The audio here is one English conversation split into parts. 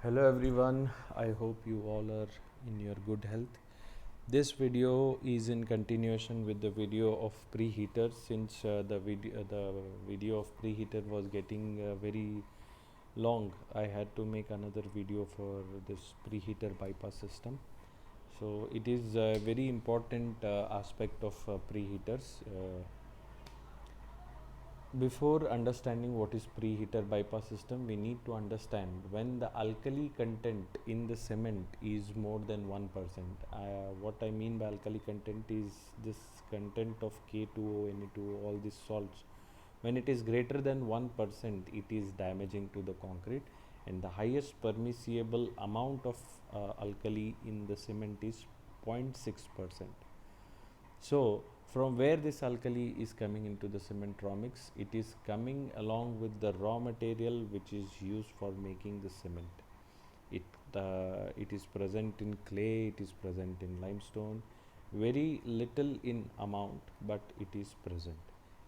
Hello everyone, I hope you all are in your good health. This video is in continuation with the video of preheater since the video of preheater was getting very long. I had to make another video for this preheater bypass system. So it is a very important aspect of preheaters. Before understanding what is preheater bypass system, we need to understand when the alkali content in the cement is more than 1%. What I mean by alkali content is this content of K2O, Na2O, all these salts. When it is greater than 1%, it is damaging to the concrete, and the highest permissible amount of alkali in the cement is 0.6%. So, from where this alkali is coming into the cement raw mix, it is coming along with the raw material which is used for making the cement. It is present in clay, it is present in limestone, very little in amount, but it is present.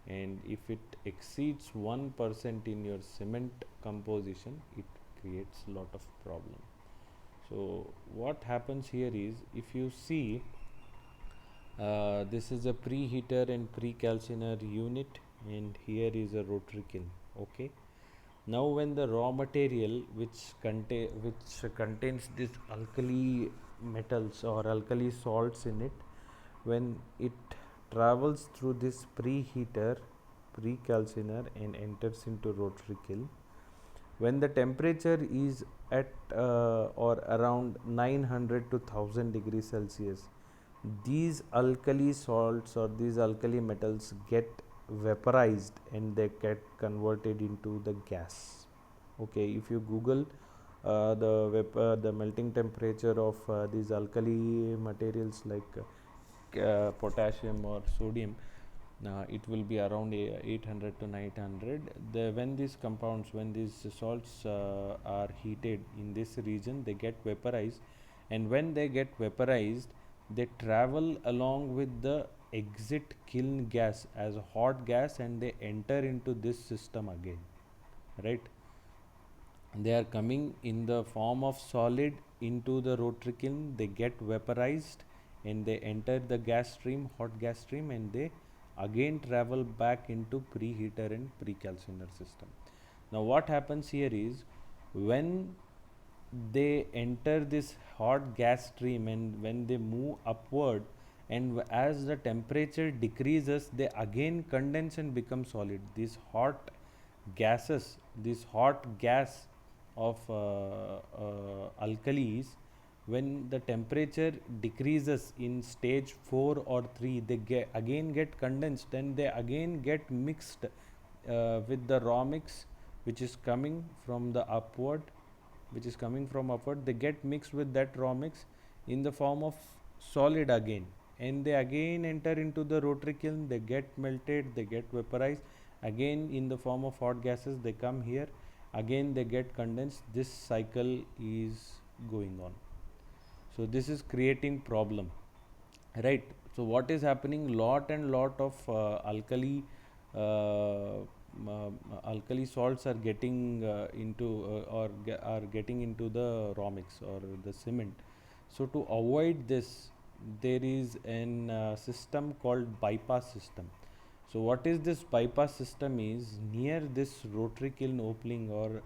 And if it exceeds 1% in your cement composition, it creates a lot of problem. So, what happens here is, if you see, this is a preheater and precalciner unit, and here is a rotary kiln. Okay. Now, when the raw material which contains this alkali metals or alkali salts in it, when it travels through this preheater, precalciner, and enters into rotary kiln, when the temperature is at or around 900 to 1000 degrees Celsius, these alkali salts or these alkali metals get vaporized and they get converted into the gas. Okay, if you Google the melting temperature of these alkali materials like potassium or sodium, it will be around 800 to 900. When these compounds, when these salts are heated in this region, they get vaporized, and when they get vaporized, they travel along with the exit kiln gas as a hot gas, and they enter into this system again, right? They are coming in the form of solid into the rotary kiln, they get vaporized, and they enter the gas stream, hot gas stream, and they again travel back into preheater and precalciner system. Now what happens here is, when they enter this hot gas stream and when they move upward, and as the temperature decreases, they again condense and become solid. These hot gases, this hot gas of alkalis, when the temperature decreases in stage 4 or 3, they again get condensed and they again get mixed with the raw mix which is coming from the upward, they get mixed with that raw mix in the form of solid again, and they again enter into the rotary kiln, they get melted, they get vaporized again in the form of hot gases, they come here again, they get condensed. This cycle is going on. So this is creating problem, right? So what is happening, lot and lot of alkali salts are getting are getting into the raw mix or the cement. So to avoid this, there is an system called bypass system. So what is this bypass system is, near this rotary kiln opening or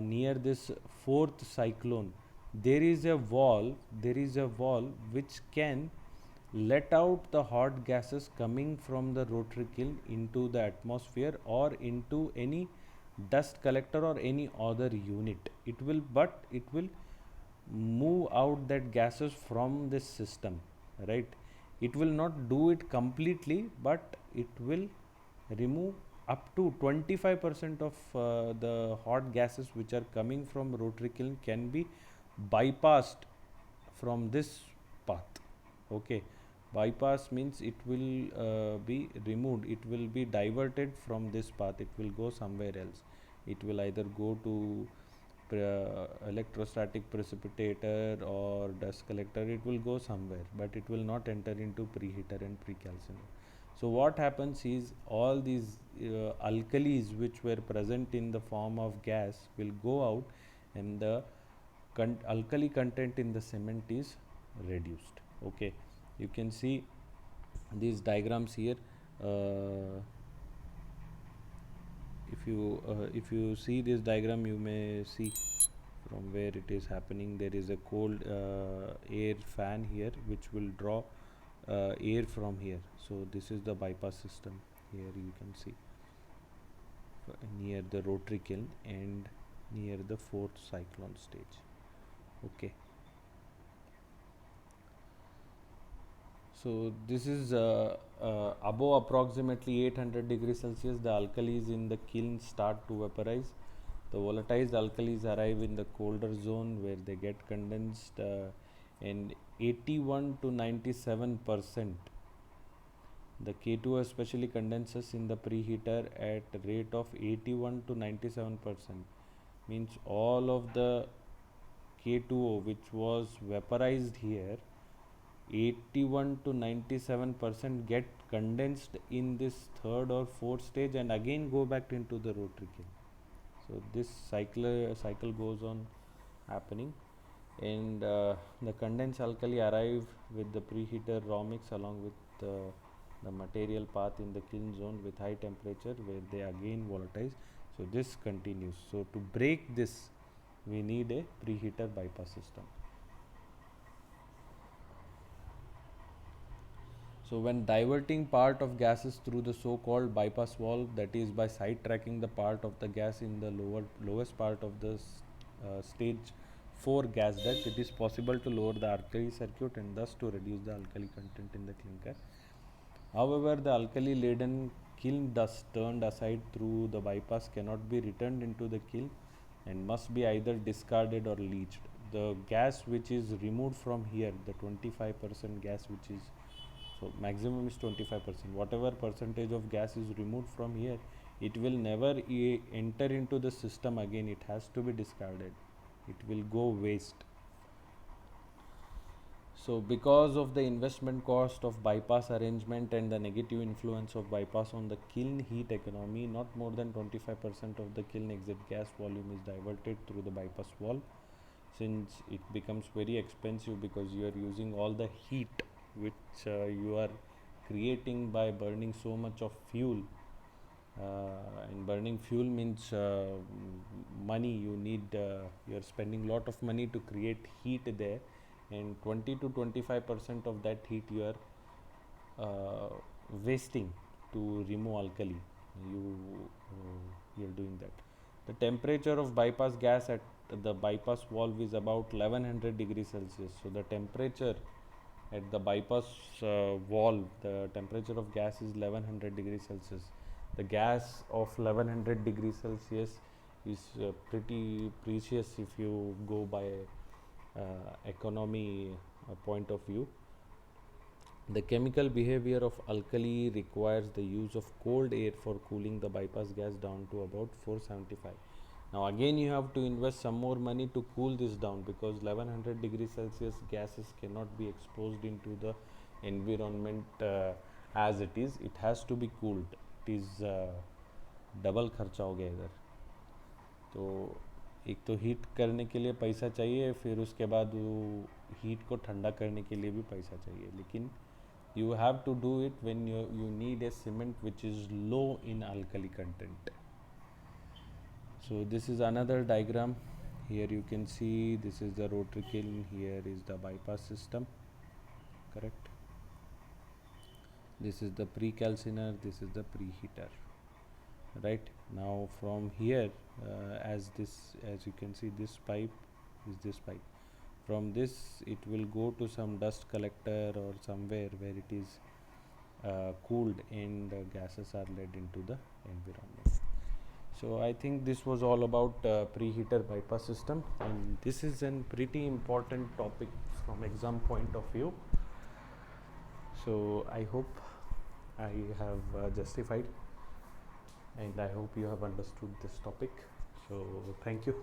near this fourth cyclone, there is a wall which can let out the hot gases coming from the rotary kiln into the atmosphere or into any dust collector or any other unit. It will move out that gases from this system, right? It will not do it completely, but it will remove up to 25% of the hot gases which are coming from rotary kiln can be bypassed from this path. Okay, bypass means it will be removed, it will be diverted from this path, it will go somewhere else. It will either go to electrostatic precipitator or dust collector, it will go somewhere, but it will not enter into preheater and precalciner. So what happens is, all these alkalis which were present in the form of gas will go out, and the alkali content in the cement is reduced. Okay, you can see these diagrams here. If you see this diagram, you may see from where it is happening. There is a cold air fan here which will draw air from here. So this is the bypass system. Here you can see near the rotary kiln and near the fourth cyclone stage. Okay, so this is above approximately 800 degrees Celsius. The alkalis in the kiln start to vaporize. The volatilized alkalis arrive in the colder zone where they get condensed, and 81 to 97% the K2O especially condenses in the preheater at rate of 81 to 97%. Means all of the K2O which was vaporized here, 81 to 97% get condensed in this third or fourth stage and again go back into the rotary kiln. So this cycle goes on happening, and the condensed alkali arrive with the preheater raw mix along with the material path in the kiln zone with high temperature where they again volatilize. So this continues. So to break this, we need a preheater bypass system. So when diverting part of gases through the so-called bypass valve, that is by side-tracking the part of the gas in the lowest part of the stage 4 gas duct, it is possible to lower the alkali circuit and thus to reduce the alkali content in the clinker. However, the alkali-laden kiln dust turned aside through the bypass cannot be returned into the kiln and must be either discarded or leached. The gas which is removed from here, the 25% gas which is, so maximum is 25%, whatever percentage of gas is removed from here, it will never enter into the system again. It has to be discarded, it will go waste. So because of the investment cost of bypass arrangement and the negative influence of bypass on the kiln heat economy, not more than 25% of the kiln exit gas volume is diverted through the bypass valve, since it becomes very expensive because you are using all the heat which you are creating by burning so much of fuel, and burning fuel means money. You need you are spending lot of money to create heat there, and 20 to 25% of that heat you are wasting to remove alkali. You are doing that. The temperature of bypass gas at the bypass valve is about 1100 degrees Celsius. So the temperature at the bypass valve, the temperature of gas is 1100 degrees Celsius. The gas of 1100 degrees Celsius is pretty precious if you go by economy point of view. The chemical behavior of alkali requires the use of cold air for cooling the bypass gas down to about 475. Now again you have to invest some more money to cool this down, because 1100 degrees Celsius gases cannot be exposed into the environment as it is. It has to be cooled. It is double खर्चा हो गया इधर. तो एक तो heat करने के लिए पैसा चाहिए, फिर उसके बाद वो हीट को ठंडा करने के लिए भी पैसा चाहिए. लेकिन you have to do it when you need a cement which is low in alkali content. So this is another diagram. Here you can see this is the rotary kiln, here is the bypass system, correct? This is the pre-calciner, this is the preheater, right? Now from here, as you can see, this pipe is this pipe. From this it will go to some dust collector or somewhere where it is cooled and gases are led into the environment. So I think this was all about preheater bypass system, and this is a pretty important topic from exam point of view. So I hope I have justified, and I hope you have understood this topic. So thank you.